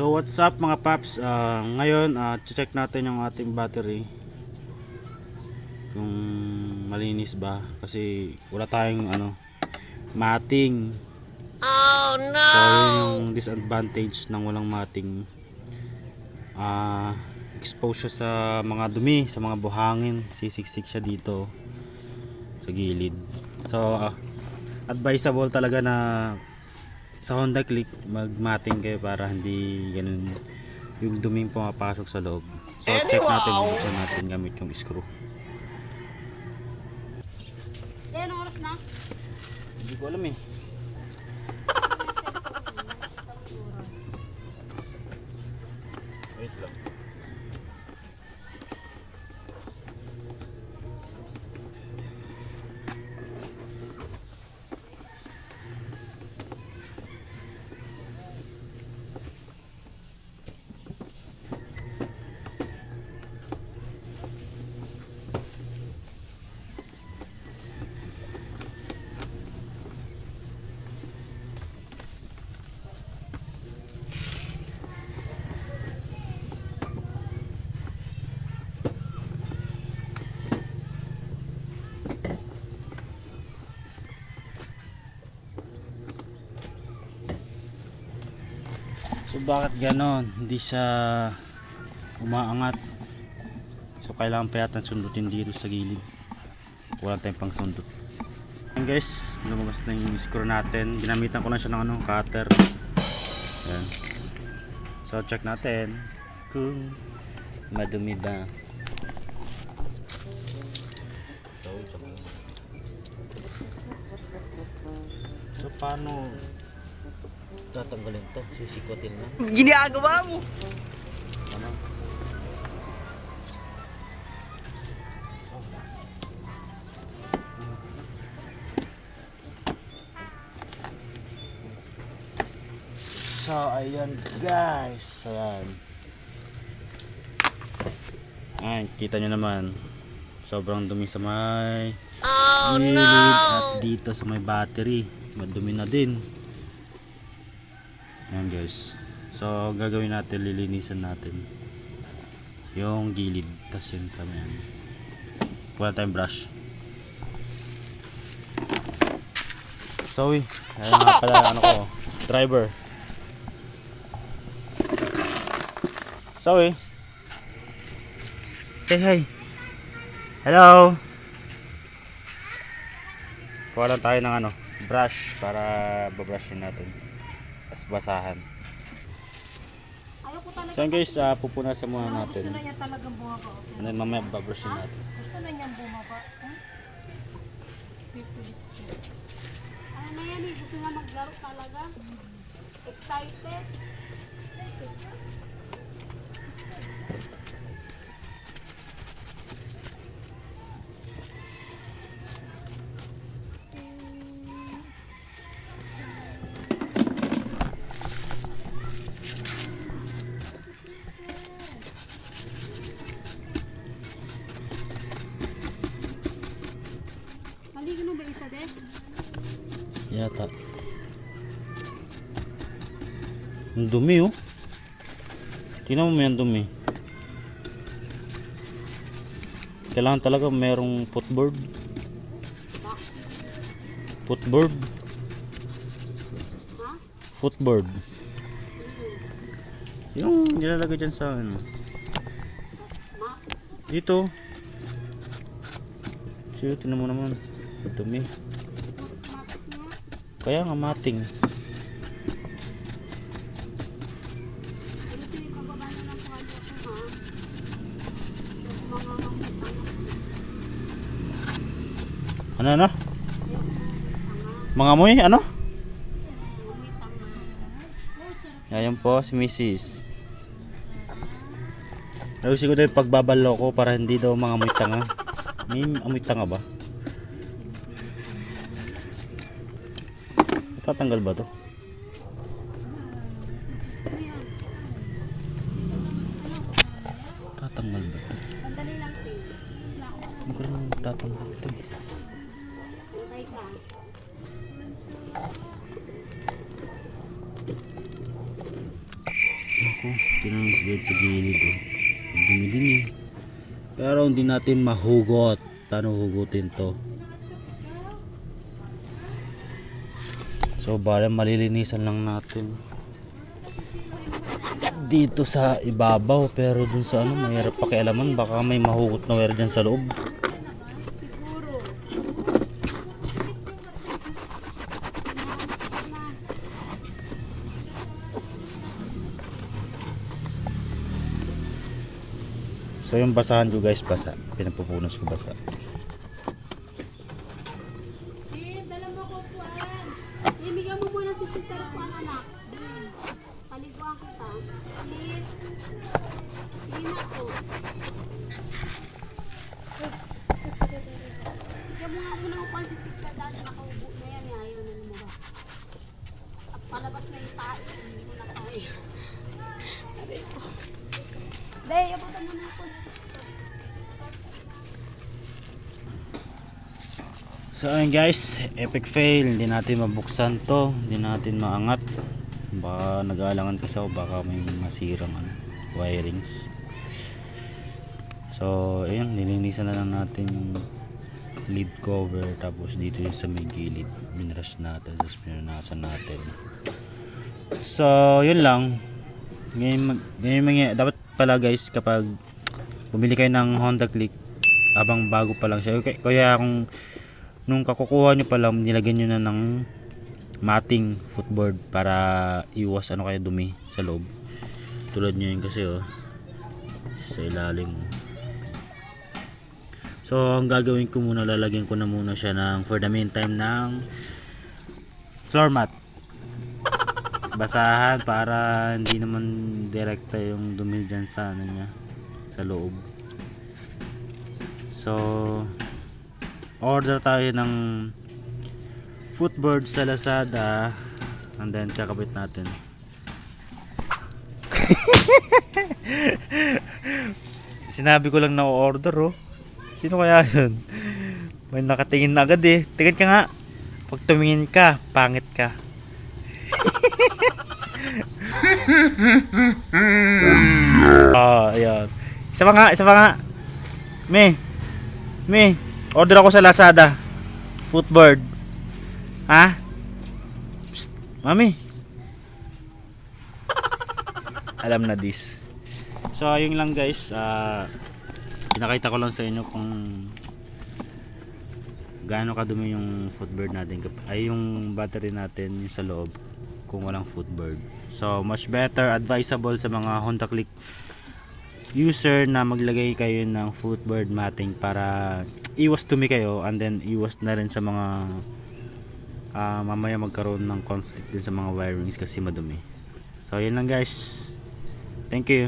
So what's up mga paps, ngayon check natin yung ating battery kung malinis ba, kasi wala tayong mating. Oh no! So yun yung disadvantage ng walang mating, expose siya sa mga dumi, sa mga buhangin, sisiksik siya dito sa gilid. So advisable talaga na sa Honda Click magmating kayo para hindi ganun yung duming pumapasok sa loob. So check natin, bubuksan natin gamit yung screw. Anong oras na? Hindi ko alam eh. Wait lang. So bakit ganon? Hindi siya umaangat. So kailangan pa yata sundutin dito sa gilid. Wala tayong pang sundot. Ayan guys, lumabas na yung screw natin. Ginamitan ko na siya ng cutter. Ayan. So check natin kung madumi ba. So paano tatanggalin to? Sisikotin lang. Ginagawa mo. Ano? So ayan guys, ayan. Ayan, kita nyo naman, sobrang dumi sa may gilid at dito sa may battery, madumi na din. Ayan guys, so gagawin natin, lilinisan natin yung gilid, tas yun sa may wala tayong brush. So ayan nga pala driver. So say hi. Hello. Kuha lang tayo ng brush para babrushin natin, tas basahan. So guys, pupunasan muna natin. Gusto na niya talagang bumaba. And then mamaya babrushin natin. Gusto na niyang bumaba. Ano na yan eh, gusto nga maglaro talaga. Excited. Maligno ba isa din? Yata. Ang dumi oh. Tingnan mo yung dumi. Kailangan talaga merong footboard. Footboard. Ha? Footboard. Yung nilalagay dyan sa dito. Siyo, tingnan mo naman. Dumi. Kaya nga mating. Ano? Mga amoy? Ano? Ayan po si Mrs. Ayusin ko daw yung pagbabalo ko para hindi daw mga amoy tanga. May amoy tanga ba? Tatanggal ba to? Tatanggal ba to? Sandali lang ito. Magkaroon tatanggal ito. Antay ka. Tinanong sa gilid oh. Dumi din eh. Pero hindi natin mahugot. Paano hugutin to? So bale malilinisan lang natin dito sa ibabaw, pero dun sa ano mahirap pakialaman, baka may mahugot na wire dyan sa loob. So yung basahan ko guys, basa, pinapupunas ko basa. Dala mo ko puan. Ibigyan mo muna si sister puan, anak. Paliguan kita. Please. Sige na to. Bigyan mo nga muna ko puan si sister dahil nakaubo na yan. Ayaw na lumabas. At palabas na yung tayo. Hindi ko na kaya. Dey, abutan mo na ako. So ayun guys, epic fail. Hindi natin mabuksan to, hindi natin maangat. Baka nag-aalangan kasi ako, baka may masirang wirings. So ayun, nilinisan na lang natin lid cover, tapos dito yung sa may gilid binrush natin, tapos pinunasan natin. So yun lang. Ngayon dapat pala guys, kapag bumili kayo ng Honda Click, abang bago pa lang siya, kaya kung nung kakukuha nyo pa lang, nilagyan nyo na ng matting footboard para iwas kayo dumi sa loob. Tulad nyo yun kasi sa ilalim. So ang gagawin ko muna, lalagyan ko na muna siya ng, for the meantime, ng floor mat. Basahan para hindi naman direkta yung dumi dyan sa niya, sa loob. So order tayo ng footboard sa Lazada, and then kakabit natin. Sinabi ko lang na order Sino kaya yun? May nakatingin na agad eh. Tingin ka nga. Pag tumingin ka, pangit ka. Ayan. Isa pa nga. Me, order ako sa Lazada. Footboard. Ha? Psst, mami. Alam na this. So ayun lang guys, pinakita ko lang sa inyo kung gaano kadumi yung footboard natin, ay yung battery natin yung sa loob kung walang footboard. So much better, advisable sa mga Honda Click user na maglagay kayo ng footboard matting para iwas dumi kayo, and then iwas na rin sa mga mamaya magkaroon ng conflict din sa mga wirings kasi madumi. So yun lang guys, thank you.